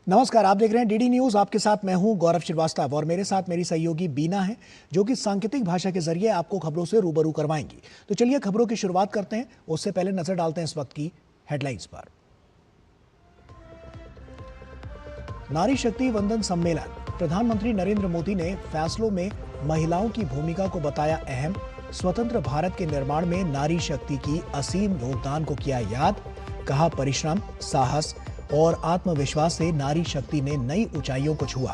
नमस्कार, आप देख रहे हैं डीडी न्यूज। आपके साथ मैं हूं गौरव श्रीवास्तव और मेरे साथ मेरी सहयोगी बीना है, जो कि सांकेतिक भाषा के जरिए आपको खबरों से रूबरू करवाएंगी। तो चलिए खबरों की शुरुआत करते हैं। उससे पहले नजर डालते हैं इस वक्त की हेडलाइंस पर। नारी शक्ति वंदन सम्मेलन। प्रधानमंत्री नरेंद्र मोदी ने फैसलों में महिलाओं की भूमिका को बताया अहम। स्वतंत्र भारत के निर्माण में नारी शक्ति की असीम योगदान को किया याद। कहा, परिश्रम, साहस और आत्मविश्वास से नारी शक्ति ने नई ऊंचाइयों को छुआ।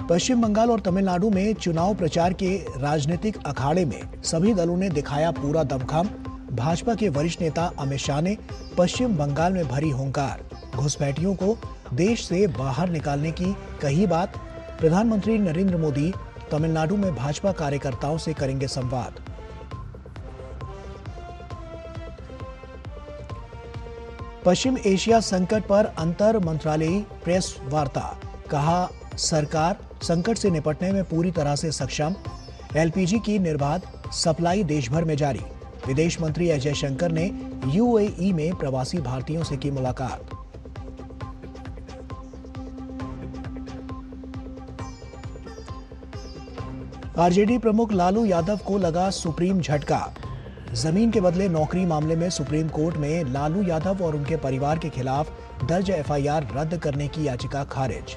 पश्चिम बंगाल और तमिलनाडु में चुनाव प्रचार के राजनीतिक अखाड़े में सभी दलों ने दिखाया पूरा दमखम। भाजपा के वरिष्ठ नेता अमित शाह ने पश्चिम बंगाल में भरी हुंकार। घुसपैठियों को देश से बाहर निकालने की कही बात। प्रधानमंत्री नरेंद्र मोदी तमिलनाडु में भाजपा कार्यकर्ताओं से करेंगे संवाद। पश्चिम एशिया संकट पर अंतर मंत्रालयी प्रेस वार्ता। कहा, सरकार संकट से निपटने में पूरी तरह से सक्षम। एलपीजी की निर्बाध सप्लाई देश भर में जारी। विदेश मंत्री एस जयशंकर ने यूएई में प्रवासी भारतीयों से की मुलाकात। आरजेडी प्रमुख लालू यादव को लगा सुप्रीम झटका। जमीन के बदले नौकरी मामले में सुप्रीम कोर्ट में लालू यादव और उनके परिवार के खिलाफ दर्ज एफआईआर रद्द करने की याचिका खारिज।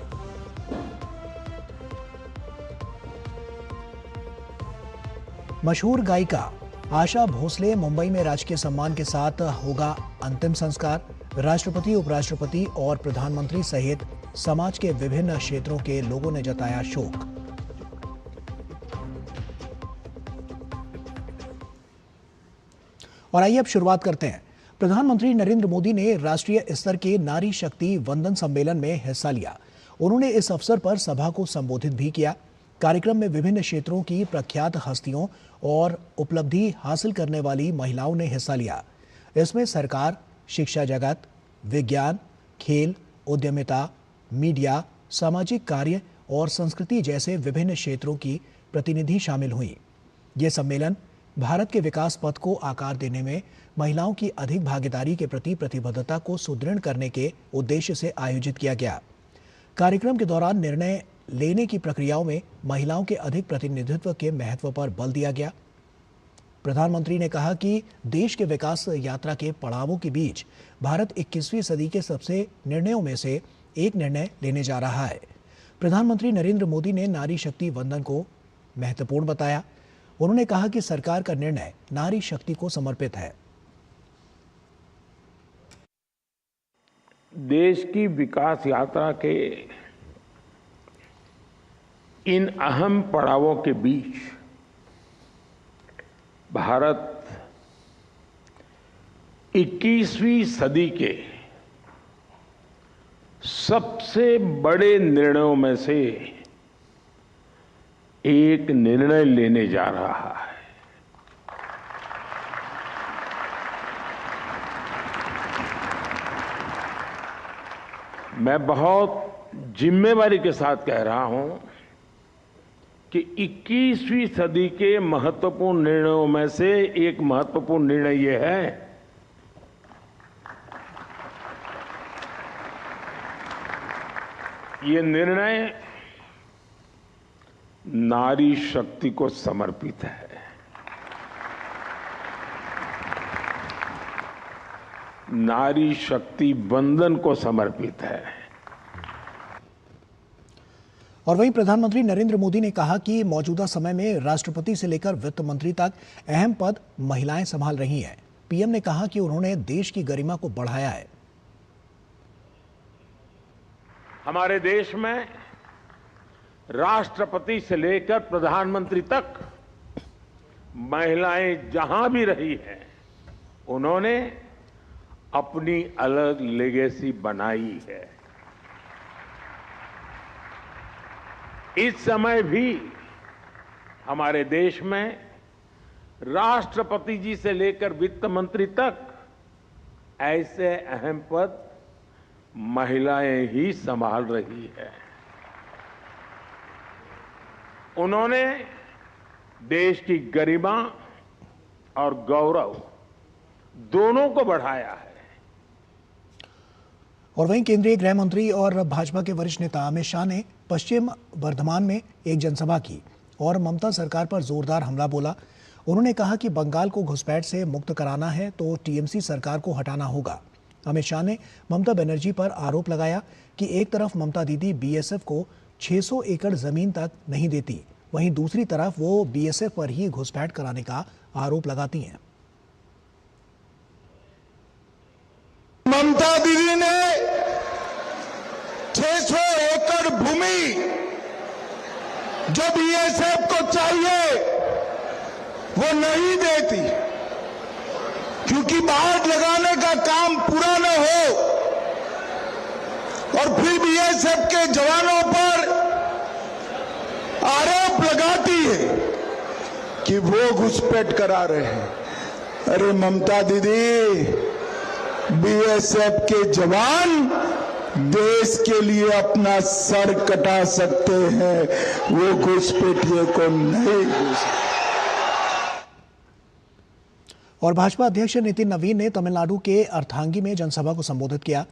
मशहूर गायिका आशा भोसले मुंबई में राजकीय सम्मान के साथ होगा अंतिम संस्कार। राष्ट्रपति, उपराष्ट्रपति और प्रधानमंत्री सहित समाज के विभिन्न क्षेत्रों के लोगों ने जताया शोक। और आइए अब शुरुआत करते हैं। प्रधानमंत्री नरेंद्र मोदी ने राष्ट्रीय स्तर के नारी शक्ति वंदन सम्मेलन में हिस्सा लिया। उन्होंने इस अवसर पर सभा को संबोधित भी किया। कार्यक्रम में विभिन्न क्षेत्रों की प्रख्यात हस्तियों और उपलब्धि हासिल करने वाली महिलाओं ने हिस्सा लिया। इसमें सरकार, शिक्षा जगत, विज्ञान, खेल, उद्यमिता, मीडिया, सामाजिक कार्य और संस्कृति जैसे विभिन्न क्षेत्रों की प्रतिनिधि शामिल हुई। ये सम्मेलन भारत के विकास पथ को आकार देने में महिलाओं की अधिक भागीदारी के प्रति प्रतिबद्धता को सुदृढ़ करने के उद्देश्य से आयोजित किया गया। कार्यक्रम के दौरान निर्णय लेने की प्रक्रियाओं में महिलाओं के अधिक प्रतिनिधित्व के महत्व पर बल दिया गया। प्रधानमंत्री ने कहा कि देश के विकास यात्रा के पड़ावों के बीच भारत 21वीं सदी के सबसे निर्णयों में से एक निर्णय लेने जा रहा है। प्रधानमंत्री नरेंद्र मोदी ने नारी शक्ति वंदन को महत्वपूर्ण बताया। उन्होंने कहा कि सरकार का निर्णय नारी शक्ति को समर्पित है। देश की विकास यात्रा के इन अहम पड़ावों के बीच भारत 21वीं सदी के सबसे बड़े निर्णयों में से एक निर्णय लेने जा रहा है। मैं बहुत जिम्मेवारी के साथ कह रहा हूं कि 21वीं सदी के महत्वपूर्ण निर्णयों में से एक महत्वपूर्ण निर्णय यह है ये निर्णय नारी शक्ति को समर्पित है। नारी शक्ति वंदन को समर्पित है। और वहीं प्रधानमंत्री नरेंद्र मोदी ने कहा कि मौजूदा समय में राष्ट्रपति से लेकर वित्त मंत्री तक अहम पद महिलाएं संभाल रही हैं। पीएम ने कहा कि उन्होंने देश की गरिमा को बढ़ाया है। हमारे देश में राष्ट्रपति से लेकर प्रधानमंत्री तक महिलाएं जहां भी रही हैं, उन्होंने अपनी अलग लेगेसी बनाई है। इस समय भी हमारे देश में राष्ट्रपति जी से लेकर वित्त मंत्री तक ऐसे अहम पद महिलाएं ही संभाल रही है। उन्होंने देश की गरिमा और गौरव दोनों को बढ़ाया है। और वहीं केंद्रीय गृह मंत्री और भाजपा के वरिष्ठ नेता अमित शाह ने पश्चिम बर्धमान में एक जनसभा की और ममता सरकार पर जोरदार हमला बोला। उन्होंने कहा कि बंगाल को घुसपैठ से मुक्त कराना है तो टीएमसी सरकार को हटाना होगा। अमित शाह ने ममता बनर्जी पर आरोप लगाया कि एक तरफ ममता दीदी बीएसएफ को 600 एकड़ जमीन तक नहीं देती, वहीं दूसरी तरफ वो बीएसएफ पर ही घुसपैठ कराने का आरोप लगाती हैं। ममता दीदी ने 600 एकड़ भूमि जो बीएसएफ को चाहिए वो नहीं देती, क्योंकि बाढ़ लगाने का काम पूरा न हो और फिर बीएसएफ के जवानों पर आरोप लगाती है कि वो घुसपैठ करा रहे हैं। अरे ममता दीदी, बीएसएफ के जवान देश के लिए अपना सर कटा सकते हैं, वो घुसपैठिए को नहीं घुस। और भाजपा अध्यक्ष नितिन नवीन ने तमिलनाडु के अर्थांगी में जनसभा को संबोधित किया।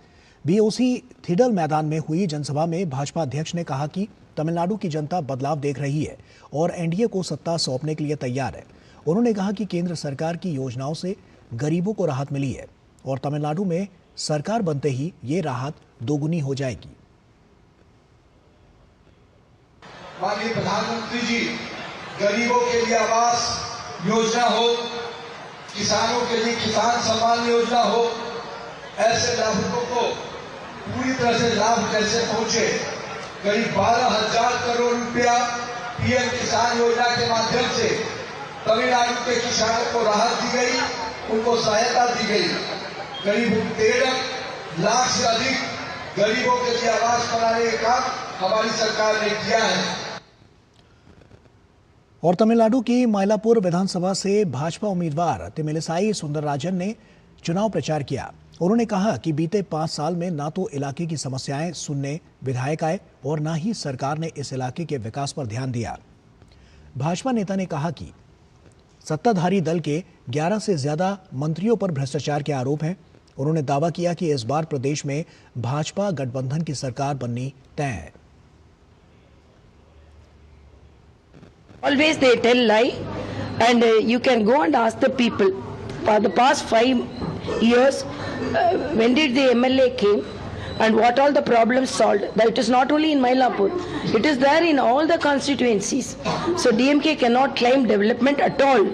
बीओसी थिडल मैदान में हुई जनसभा में भाजपा अध्यक्ष ने कहा कि तमिलनाडु की जनता बदलाव देख रही है और एनडीए को सत्ता सौंपने के लिए तैयार है। उन्होंने कहा कि केंद्र सरकार की योजनाओं से गरीबों को राहत मिली है और तमिलनाडु में सरकार बनते ही ये राहत दोगुनी हो जाएगी। माननीय प्रधानमंत्री जी, गरीबों के लिए आवास योजना हो, किसानों के लिए किसान सम्मान योजना हो, ऐसे लाभुकों को पूरी तरह से लाभ कैसे पहुंचे। करीब 12,000 करोड़ रुपया पीएम किसान योजना के माध्यम से तमिलनाडु के किसानों को राहत दी गई, उनको सहायता दी गई। करीब 13 लाख से अधिक गरीबों के लिए आवास बनाने का काम हमारी सरकार ने किया है। और तमिलनाडु की मायलापुर विधानसभा से भाजपा उम्मीदवार तिमिलिसाई सुंदरराजन ने चुनाव प्रचार किया। उन्होंने कहा कि बीते 5 साल में ना तो इलाके की समस्याएं सुनने विधायक आए और ना ही सरकार ने इस इलाके के विकास पर ध्यान दिया। भाजपा नेता ने कहा कि सत्ताधारी दल के 11 से ज्यादा मंत्रियों पर भ्रष्टाचार के आरोप हैं। उन्होंने दावा किया कि इस बार प्रदेश में भाजपा गठबंधन की सरकार बननी तय है। Always they tell lie, and you can go and ask the people. For the past 5 years, when did the MLA came and what all the problems solved? That it is not only in Mylapore, it is there in all the constituencies. So DMK cannot claim development at all.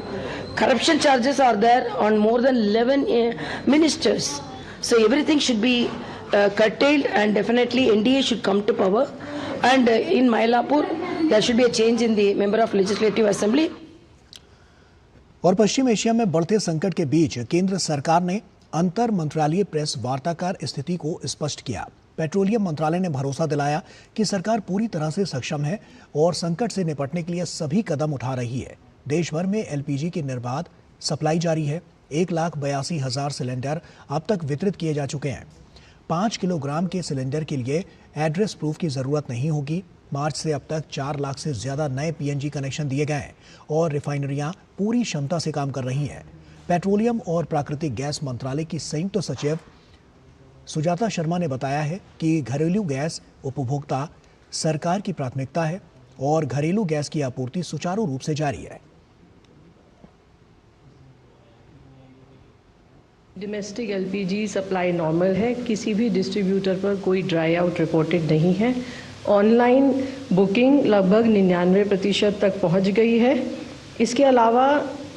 Corruption charges are there on more than 11 ministers. So everything should be curtailed, and definitely NDA should come to power. And in Mylapore, there should be a change in the member of Legislative Assembly. और पश्चिम Asia में बढ़ते संकट के बीच केंद्र सरकार ने अंतर मंत्रालयीय press वार्ताकार स्थिति को स्पष्ट किया। पेट्रोलियम मंत्रालय ने भरोसा दिलाया कि सरकार पूरी तरह से सक्षम है और संकट से निपटने के लिए सभी कदम उठा रही है। देश भर में एलपीजी की निर्बाध सप्लाई जारी है। 1,82,000 सिलेंडर अब तक वितरित किए जा चुके हैं। 5 किलोग्राम के सिलेंडर के लिए एड्रेस प्रूफ की जरूरत नहीं होगी। मार्च से अब तक 4 लाख से ज्यादा नए पीएनजी कनेक्शन दिए गए हैं और रिफाइनरियां पूरी क्षमता से काम कर रही हैं। पेट्रोलियम और प्राकृतिक गैस मंत्रालय की संयुक्त सचिव सुजाता शर्मा ने बताया है कि घरेलू गैस उपभोक्ता सरकार की प्राथमिकता है और घरेलू गैस की आपूर्ति सुचारू रूप से जारी है। डोमेस्टिक एलपीजी सप्लाई नॉर्मल है, किसी भी डिस्ट्रीब्यूटर पर कोई ड्राई आउट रिपोर्टेड नहीं है। ऑनलाइन बुकिंग लगभग 99% तक पहुंच गई है। इसके अलावा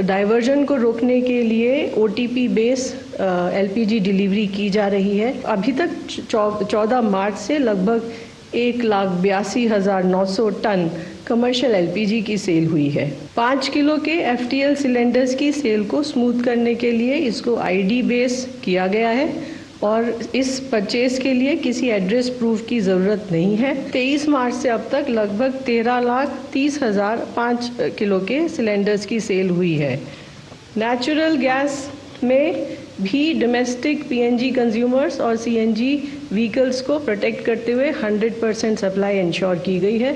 डाइवर्जन को रोकने के लिए ओटीपी बेस एलपीजी डिलीवरी की जा रही है। अभी तक 14 मार्च से लगभग 1,82,900 टन कमर्शियल एलपीजी की सेल हुई है। 5 किलो के एफटीएल सिलेंडर्स की सेल को स्मूथ करने के लिए इसको आईडी बेस किया गया है और इस परचेज के लिए किसी एड्रेस प्रूफ की ज़रूरत नहीं है। 23 मार्च से अब तक लगभग 13,30,000 5 किलो के सिलेंडर्स की सेल हुई है। नेचुरल गैस में भी डोमेस्टिक पीएनजी कंज्यूमर्स और सीएनजी व्हीकल्स को प्रोटेक्ट करते हुए 100% सप्लाई इंश्योर की गई है।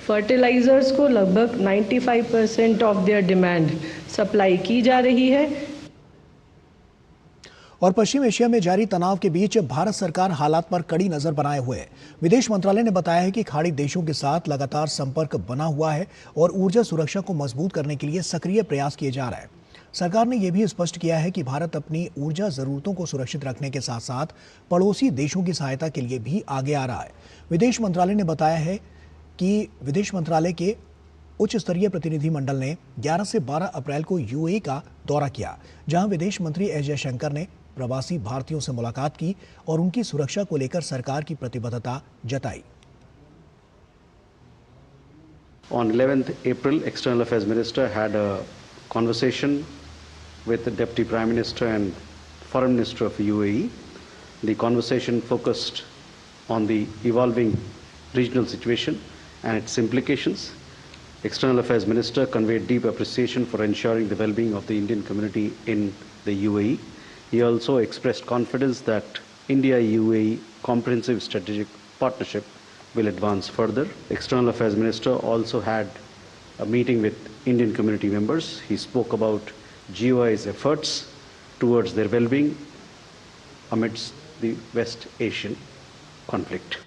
फर्टिलाइजर्स को लगभग 95% ऑफ देयर डिमांड सप्लाई की जा रही है। और पश्चिम एशिया में जारी तनाव के बीच भारत सरकार हालात पर कड़ी नजर बनाए हुए है। विदेश मंत्रालय ने बताया है कि खाड़ी देशों के साथ लगातार संपर्क बना हुआ है और ऊर्जा सुरक्षा को मजबूत करने के लिए सक्रिय प्रयास किए जा रहे हैं। सरकार ने यह भी स्पष्ट किया है कि भारत अपनी ऊर्जा जरूरतों को सुरक्षित रखने के साथ साथ पड़ोसी देशों की सहायता के लिए भी आगे आ रहा है। विदेश मंत्रालय ने बताया है कि विदेश मंत्रालय के उच्च स्तरीय प्रतिनिधिमंडल ने 11 से 12 अप्रैल को यूएई का दौरा किया, जहां विदेश मंत्री एस जयशंकर ने प्रवासी भारतीयों से मुलाकात की और उनकी सुरक्षा को लेकर सरकार की प्रतिबद्धता जताई। On 11th April, External Affairs Minister had a conversation with the Deputy Prime Minister and Foreign Minister of UAE. The conversation focused on the evolving regional situation and its implications. External Affairs Minister conveyed deep appreciation for ensuring the well-being of the Indian community in the UAE. He also expressed confidence that India-UAE comprehensive strategic partnership will advance further. External Affairs Minister also had a meeting with Indian community members. He spoke about GOI's efforts towards their well-being amidst the West Asian conflict.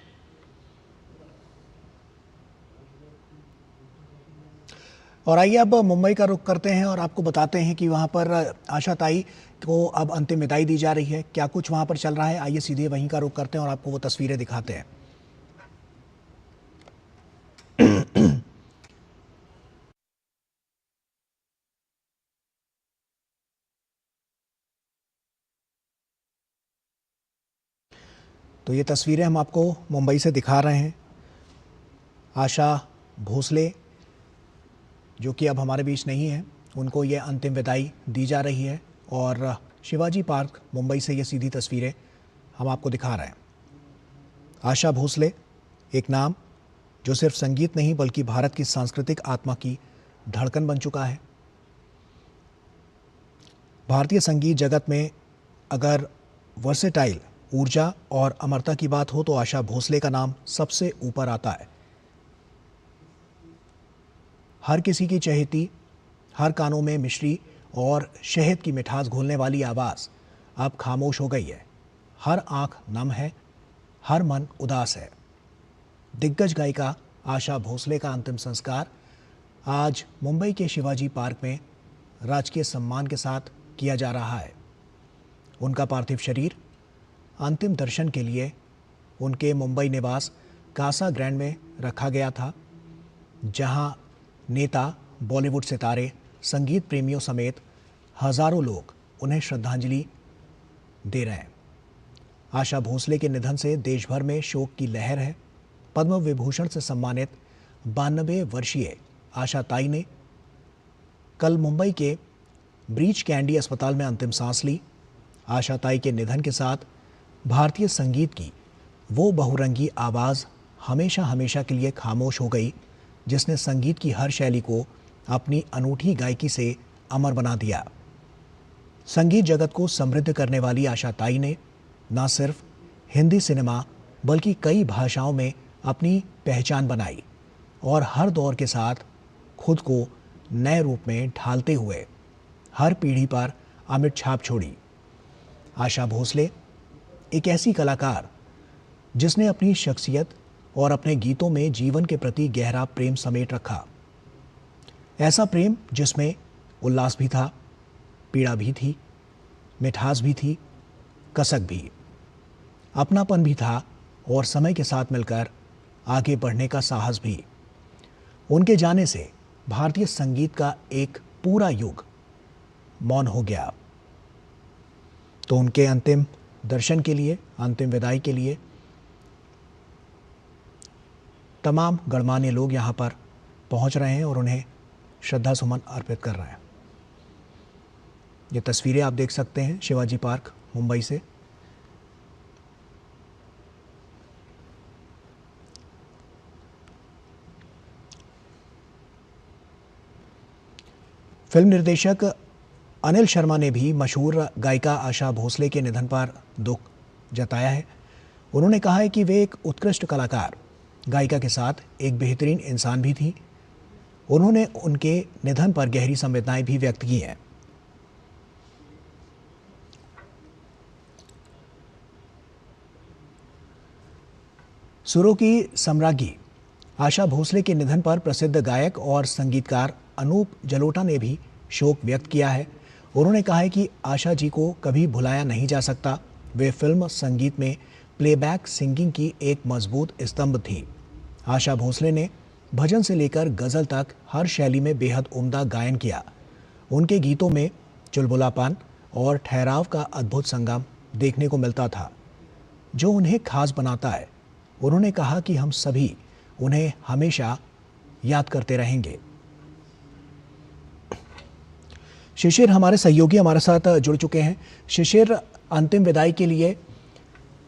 और आइए अब मुंबई का रुख करते हैं और आपको बताते हैं कि वहां पर आशा ताई को अब अंतिम विदाई दी जा रही है। क्या कुछ वहां पर चल रहा है, आइए सीधे वहीं का रुख करते हैं और आपको वो तस्वीरें दिखाते हैं। तो ये तस्वीरें हम आपको मुंबई से दिखा रहे हैं। आशा भोसले जो कि अब हमारे बीच नहीं है, उनको ये अंतिम विदाई दी जा रही है और शिवाजी पार्क मुंबई से ये सीधी तस्वीरें हम आपको दिखा रहे हैं। आशा भोसले एक नाम जो सिर्फ संगीत नहीं बल्कि भारत की सांस्कृतिक आत्मा की धड़कन बन चुका है। भारतीय संगीत जगत में अगर वर्सेटाइल ऊर्जा और अमरता की बात हो तो आशा भोसले का नाम सबसे ऊपर आता है। हर किसी की चहेती, हर कानों में मिश्री और शहद की मिठास घोलने वाली आवाज़ अब खामोश हो गई है। हर आंख नम है, हर मन उदास है। दिग्गज गायिका आशा भोसले का अंतिम संस्कार आज मुंबई के शिवाजी पार्क में राजकीय सम्मान के साथ किया जा रहा है। उनका पार्थिव शरीर अंतिम दर्शन के लिए उनके मुंबई निवास कासा ग्रैंड में रखा गया था, जहां नेता, बॉलीवुड सितारे, संगीत प्रेमियों समेत हजारों लोग उन्हें श्रद्धांजलि दे रहे हैं। आशा भोसले के निधन से देश भर में शोक की लहर है। पद्म विभूषण से सम्मानित 92 वर्षीय आशा ताई ने कल मुंबई के ब्रीच कैंडी अस्पताल में अंतिम सांस ली। आशा ताई के निधन के साथ भारतीय संगीत की वो बहुरंगी आवाज़ हमेशा हमेशा के लिए खामोश हो गई, जिसने संगीत की हर शैली को अपनी अनूठी गायकी से अमर बना दिया। संगीत जगत को समृद्ध करने वाली आशा ताई ने न सिर्फ हिंदी सिनेमा बल्कि कई भाषाओं में अपनी पहचान बनाई और हर दौर के साथ खुद को नए रूप में ढालते हुए हर पीढ़ी पर अमिट छाप छोड़ी। आशा भोसले एक ऐसी कलाकार जिसने अपनी शख्सियत और अपने गीतों में जीवन के प्रति गहरा प्रेम समेट रखा। ऐसा प्रेम जिसमें उल्लास भी था, पीड़ा भी थी, मिठास भी थी, कसक भी, अपनापन भी था और समय के साथ मिलकर आगे बढ़ने का साहस भी। उनके जाने से भारतीय संगीत का एक पूरा युग मौन हो गया। तो उनके अंतिम दर्शन के लिए, अंतिम विदाई के लिए तमाम गणमान्य लोग यहाँ पर पहुँच रहे हैं और उन्हें श्रद्धा सुमन अर्पित कर रहे हैं। ये तस्वीरें आप देख सकते हैं शिवाजी पार्क मुंबई से। फिल्म निर्देशक अनिल शर्मा ने भी मशहूर गायिका आशा भोसले के निधन पर दुख जताया है। उन्होंने कहा है कि वे एक उत्कृष्ट कलाकार, गायिका के साथ एक बेहतरीन इंसान भी थी। उन्होंने उनके निधन पर गहरी संवेदनाएं भी व्यक्त की हैं। सुरों की सम्राज्ञी आशा भोसले के निधन पर प्रसिद्ध गायक और संगीतकार अनूप जलोटा ने भी शोक व्यक्त किया है। उन्होंने कहा है कि आशा जी को कभी भुलाया नहीं जा सकता। वे फिल्म संगीत में प्लेबैक सिंगिंग की एक मजबूत स्तंभ थी। आशा भोसले ने भजन से लेकर गज़ल तक हर शैली में बेहद उम्दा गायन किया। उनके गीतों में चुलबुलापन और ठहराव का अद्भुत संगम देखने को मिलता था, जो उन्हें खास बनाता है। उन्होंने कहा कि हम सभी उन्हें हमेशा याद करते रहेंगे। शिशिर हमारे सहयोगी हमारे साथ जुड़ चुके हैं। शिशिर, अंतिम विदाई के लिए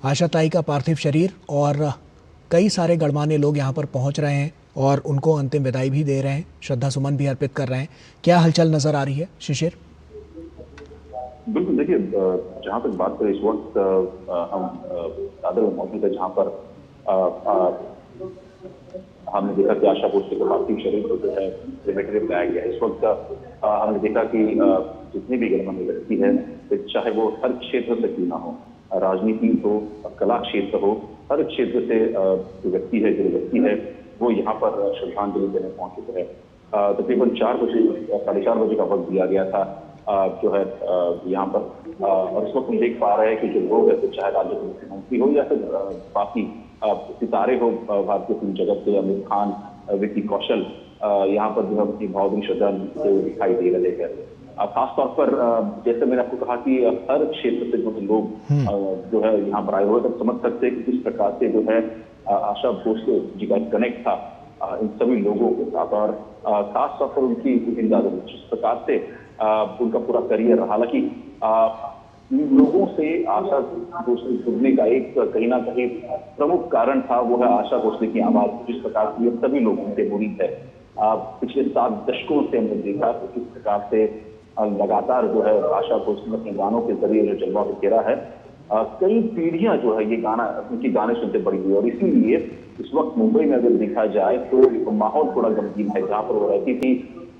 आशा ताई का पार्थिव शरीर और कई सारे गणमान्य लोग यहाँ पर पहुँच रहे हैं और उनको अंतिम विदाई भी दे रहे हैं, श्रद्धा सुमन भी अर्पित कर रहे हैं। क्या हलचल नजर आ रही है शिशिर? बिल्कुल, देखिए जहाँ तक बात करें इस वक्त हम दादर में मौजूद है, जहाँ पर हमने देखा कि आशा भोसले का पार्थिव शरीर को जो है क्रेमेटोरियम में लाया गया। इस वक्त हमने देखा कि जितने भी गणमान्य व्यक्ति है, चाहे वो हर क्षेत्र से क्यों ना हो, राजनीति हो, कला क्षेत्र हो, हर क्षेत्र से जो व्यक्ति है वो यहाँ पर श्रद्धांजलि देने पहुंचे थे। तकरीबन 4 बजे 4:30 बजे का वक्त दिया गया था जो है यहाँ पर। और इस वक्त हम देख पा रहे हैं कि जो लोग हैं, चाहे राज्य के मुख्यमंत्री हो या फिर बाकी सितारे हो भारतीय फिल्म जगत के, आमिर खान, विक्की कौशल, यहाँ पर जो है अपनी भावभीनी श्रद्धांजलि दिखाई दे रहे हैं। खासतौर पर जैसे मैंने आपको कहा कि हर क्षेत्र से जो लोग जो है यहाँ पर आए हुए, तो समझ सकते हैं कि किस प्रकार से जो है आशा भोसले जी का कनेक्ट था इन सभी लोगों के साथ। और खासतौर पर उनकी जिस प्रकार से उनका पूरा करियर, हालांकि लोगों से आशा भोसले जुड़ने का एक कहीं ना कहीं प्रमुख कारण था, वो है आशा भोसले की आवाज। जिस प्रकार से सभी लोग उनसे मुरीद है। पिछले 7 दशकों से हमने देखा कि किस प्रकार से लगातार जो है आशा भोसले अपने गानों के जरिए जो जलवा बिखेरा है। कई पीढ़ियां जो है ये गाना, उनके गाने सुनते बड़ी हुई, और इसीलिए इस वक्त मुंबई में अगर देखा जाए तो माहौल थोड़ा गमगीन है। जहाँ पर वो रहती थी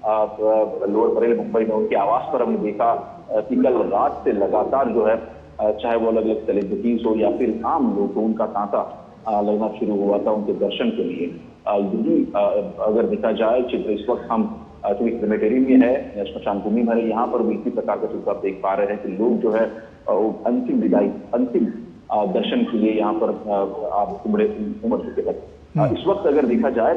लोअर बरेली मुंबई में, उनके आवास पर हमने देखा कि कल रात से लगातार जो है चाहे वो अलग अलग सेलिब्रिटीज हो या फिर आम लोग, उनका तांता लगना शुरू हुआ था उनके दर्शन के लिए। यदि अगर देखा जाए चित्र, इस वक्त हम चूंकि क्रेमेटोरियम में है, श्मशान भूमि में है, यहाँ पर भी इसी प्रकार का चित्र आप देख पा रहे हैं कि लोग जो है अंतिम विदाई, अंतिम दर्शन के लिए यहाँ पर आप बड़े उमड़ चुके हैं। इस वक्त अगर देखा जाए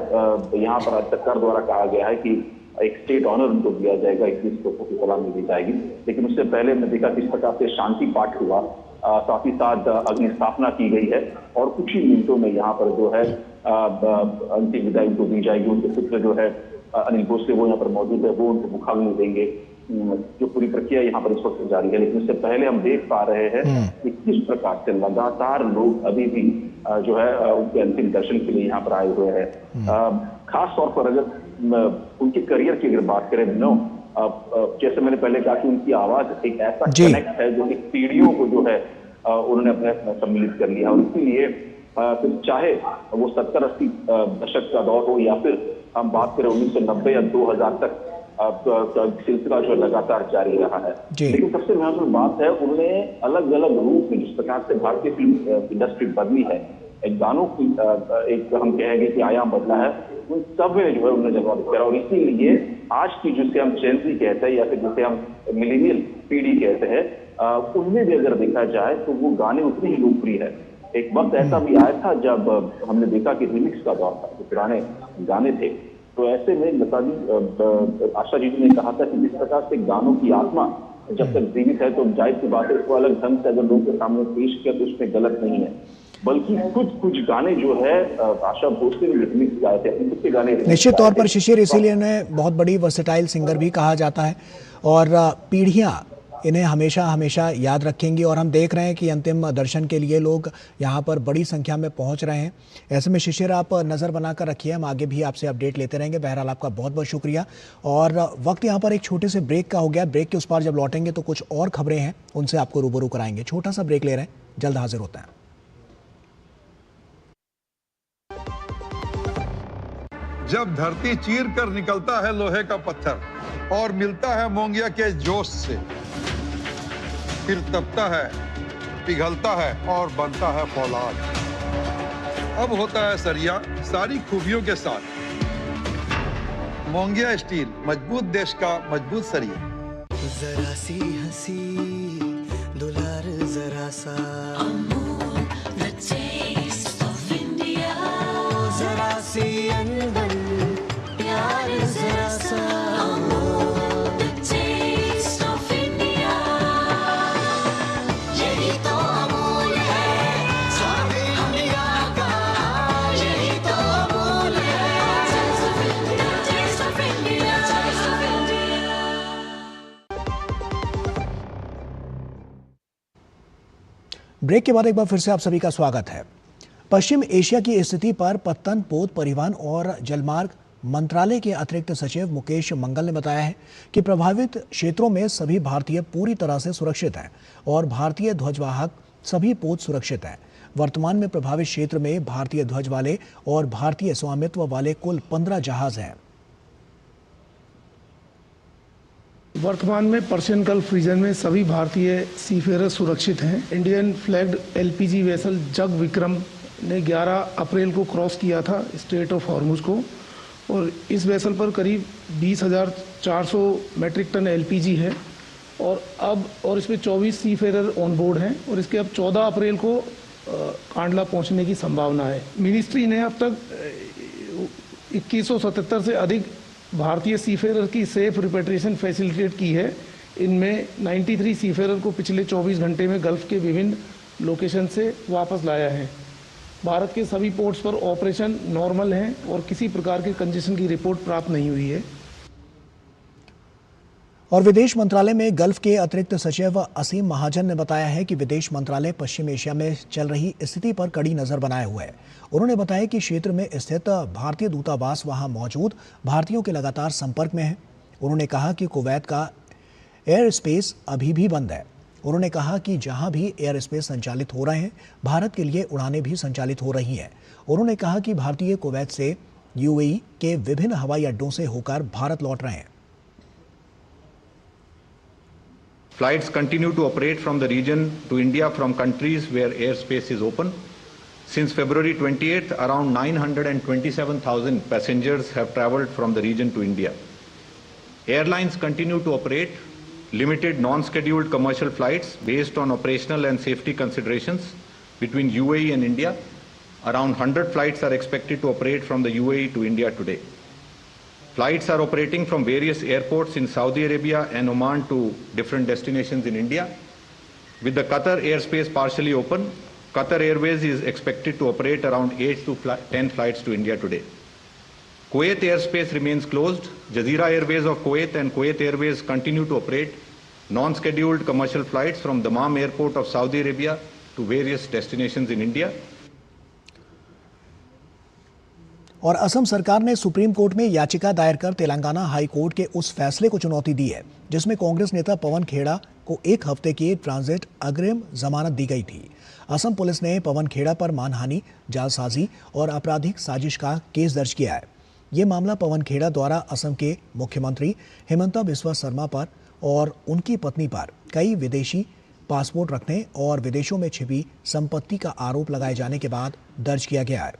यहाँ पर सरकार द्वारा कहा गया है कि एक स्टेट ऑनर उनको दिया जाएगा, 21 तोपों की सलामी दी जाएगी। लेकिन उससे पहले हमने देखा किस प्रकार से शांति पाठ हुआ, साथ ही साथ अग्नि स्थापना की गई है और कुछ ही मिनटों में यहाँ पर जो है अंतिम विदाई उनको दी जाएगी। उनके पुत्र जो है अनिल भोसले वो यहाँ पर मौजूद है, वो उनको मुखाग्नि देंगे। जो पूरी प्रक्रिया यहाँ पर इस वक्त जारी है, लेकिन उससे पहले हम देख पा रहे हैं कि किस प्रकार से लगातार लोग अभी भी जो है उनके अंतिम दर्शन के लिए यहाँ पर आए हुए हैं। खास तौर पर अगर उनके करियर की अगर बात करें, जैसे मैंने पहले कहा कि उनकी आवाज एक ऐसा कनेक्ट है जो कि पीढ़ियों को जो है उन्होंने अपने सम्मिलित कर लिया। और इसीलिए फिर चाहे वो 70-80 दशक का दौर हो या फिर हम बात करें 1990 या 2000 तक सिलसिला जो लगातार जारी रहा है। लेकिन सबसे महत्वपूर्ण बात है, उन्होंने अलग अलग रूप में जिस प्रकार से भारतीय फिल्म इंडस्ट्री बदली है, एक गानों की एक हम कहेंगे कि आयाम बदला है, उन सब में जो है उन्होंने जवाब दिया। और इसीलिए आज की जिसे हम जेनजी कहते हैं या फिर जिसे हम मिलेनियल पीढ़ी कहते हैं, उनमें भी अगर देखा जाए तो वो गाने उतने ही लोकप्रिय है। एक वक्त ऐसा भी आया था जब हमने देखा कि रिमिक्स का दौर था, जो पुराने गाने थे, तो ऐसे में लता जी, आशा जी ने कहा था कि जिस प्रकार से गानों की आत्मा जब तक जीवित है तो जाहिर सी बात है इसको अलग ढंग से अगर लोगों के सामने पेश किया तो उसमें गलत नहीं है। बल्कि कुछ गाने जो है आशा भोसले ने रिमिक्स गाए थे, कुछ गाने निश्चित तौर पर शिशिर, इसीलिए उन्हें बहुत बड़ी वर्सेटाइल सिंगर भी कहा जाता है और पीढ़ियां इन्हें हमेशा हमेशा याद रखेंगी। और हम देख रहे हैं कि अंतिम दर्शन के लिए लोग यहाँ पर बड़ी संख्या में पहुँच रहे हैं। ऐसे में शिशिर, आप नज़र बनाकर रखिए, हम आगे भी आपसे अपडेट लेते रहेंगे। बहरहाल आपका बहुत बहुत शुक्रिया। और वक्त यहाँ पर एक छोटे से ब्रेक का हो गया। ब्रेक के उस पार जब लौटेंगे तो कुछ और खबरें हैं, उनसे आपको रूबरू कराएंगे। छोटा सा ब्रेक ले रहे हैं, जल्द हाजिर होते हैं। जब धरती चीर कर निकलता है लोहे का पत्थर और मिलता है मोंगिया के जोश से, फिर तपता है, पिघलता है और बनता है फौलाद। अब होता है सरिया सारी खूबियों के साथ। मोंगिया स्टील, मजबूत देश का मजबूत सरिया। जरा सी हंसी दुलार जरा सा, the taste of India. जरा सी अंदर प्यार जरा सा, the taste of India. यही तो अमूल है स्वाद इंडिया का, यही तो अमूल है, taste of India, taste of India, taste of India. Break के बाद एक बार फिर से आप सभी का स्वागत है। पश्चिम एशिया की स्थिति पर पत्तन पोत परिवहन और जलमार्ग मंत्रालय के अतिरिक्त सचिव मुकेश मंगल ने बताया है कि प्रभावित क्षेत्रों में सभी भारतीय पूरी तरह से सुरक्षित हैं और भारतीय ध्वजवाहक सभी पोत सुरक्षित हैं। वर्तमान में प्रभावित क्षेत्र में भारतीय ध्वज वाले और भारतीय स्वामित्व वाले कुल 15 जहाज हैं। वर्तमान में पर्शियन गल्फ रीजन में सभी भारतीय सीफेरर सुरक्षित हैं। इंडियन फ्लैग्ड एलपीजी वेसल जग विक्रम ने 11 अप्रैल को क्रॉस किया था स्ट्रेट ऑफ हॉर्मुज को, और इस वेसल पर करीब 20,400 मैट्रिक टन एलपीजी है और इसमें 24 सीफेरर ऑन बोर्ड हैं और इसके अब 14 अप्रैल को कांडला पहुंचने की संभावना है। मिनिस्ट्री ने अब तक 2177 से अधिक भारतीय सीफेरर की सेफ रिपेट्रिएशन फैसिलिटेट की है। इनमें 93 सीफेरर को पिछले 24 घंटे में गल्फ के विभिन्न लोकेशन से वापस लाया है। भारत के सभी पोर्ट्स पर ऑपरेशन नॉर्मल है और किसी प्रकार के कंजेशन की रिपोर्ट प्राप्त नहीं हुई है। और विदेश मंत्रालय में गल्फ के अतिरिक्त सचिव असीम महाजन ने बताया है कि विदेश मंत्रालय पश्चिम एशिया में चल रही स्थिति पर कड़ी नजर बनाए हुए है। उन्होंने बताया कि क्षेत्र में स्थित भारतीय दूतावास वहां मौजूद भारतीयों के लगातार संपर्क में है। उन्होंने कहा कि कुवैत का एयर स्पेस अभी भी बंद है। उन्होंने कहा कि जहां भी एयर स्पेस संचालित हो रहे हैं, भारत के लिए उड़ानें भी संचालित हो रही हैं। उन्होंने कहा कि भारतीय कुवैत से यूएई के विभिन्न हवाई अड्डों से होकर भारत लौट रहे हैं। Flights continue to operate from the region to India from countries where airspace is open. Since February 28th, around 927,000 passengers have travelled from the region to India. Airlines continue to operate limited non-scheduled commercial flights based on operational and safety considerations between UAE and India. Around 100 flights are expected to operate from the UAE to India today. Flights are operating from various airports in Saudi Arabia and Oman to different destinations in India. With the Qatar airspace partially open, Qatar Airways is expected to operate around 8 to 10 flights to India today. Kuwait airspace remains closed. Jazeera Airways of Kuwait and Kuwait Airways continue to operate non-scheduled commercial flights from Dammam Airport of Saudi Arabia to various destinations in India. और असम सरकार ने supreme court में याचिका दायर कर Telangana high court के उस फैसले को चुनौती दी है जिसमें कांग्रेस नेता पवन खेड़ा को 1 हफ्ते की ट्रांजिट अग्रिम जमानत दी गई थी। असम पुलिस ने पवन खेड़ा पर मानहानि, जालसाजी और आपराधिक साजिश का केस दर्ज किया है। ये मामला पवन खेड़ा द्वारा असम के मुख्यमंत्री हिमंता बिस्वा शर्मा पर और उनकी पत्नी पर कई विदेशी पासपोर्ट रखने और विदेशों में छिपी संपत्ति का आरोप लगाए जाने के बाद दर्ज किया गया है।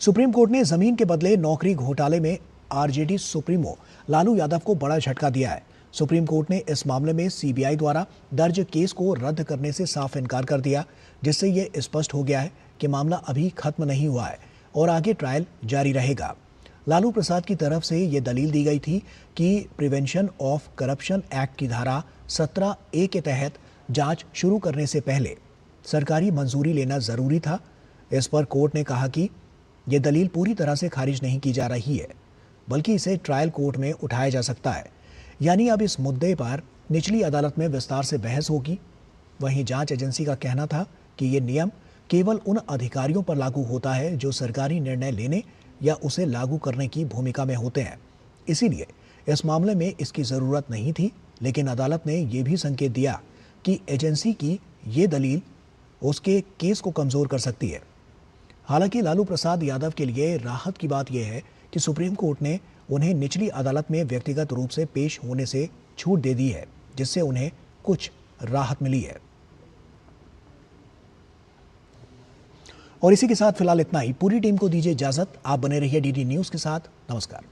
सुप्रीम कोर्ट ने जमीन के बदले नौकरी घोटाले में आरजेडी सुप्रीमो लालू यादव को बड़ा झटका दिया है। सुप्रीम कोर्ट ने इस मामले में सीबीआई द्वारा दर्ज केस को रद्द करने से साफ इनकार कर दिया, जिससे ये स्पष्ट हो गया है कि मामला अभी खत्म नहीं हुआ है और आगे ट्रायल जारी रहेगा। लालू प्रसाद की तरफ से ये दलील दी गई थी कि प्रिवेंशन ऑफ करप्शन एक्ट की धारा 17A के तहत जांच शुरू करने से पहले सरकारी मंजूरी लेना जरूरी था। इस पर कोर्ट ने कहा कि ये दलील पूरी तरह से खारिज नहीं की जा रही है, बल्कि इसे ट्रायल कोर्ट में उठाया जा सकता है। यानी अब इस मुद्दे पर निचली अदालत में विस्तार से बहस होगी। वहीं जांच एजेंसी का कहना था कि ये नियम केवल उन अधिकारियों पर लागू होता है जो सरकारी निर्णय लेने या उसे लागू करने की भूमिका में होते हैं। इसीलिए इस मामले में इसकी ज़रूरत नहीं थी, लेकिन अदालत ने यह भी संकेत दिया कि एजेंसी की ये दलील उसके केस को कमज़ोर कर सकती है। हालांकि लालू प्रसाद यादव के लिए राहत की बात यह है कि सुप्रीम कोर्ट ने उन्हें निचली अदालत में व्यक्तिगत रूप से पेश होने से छूट दे दी है, जिससे उन्हें कुछ राहत मिली है। और इसी के साथ फिलहाल इतना ही। पूरी टीम को दीजिए इजाजत। आप बने रहिए डीडी न्यूज के साथ। नमस्कार।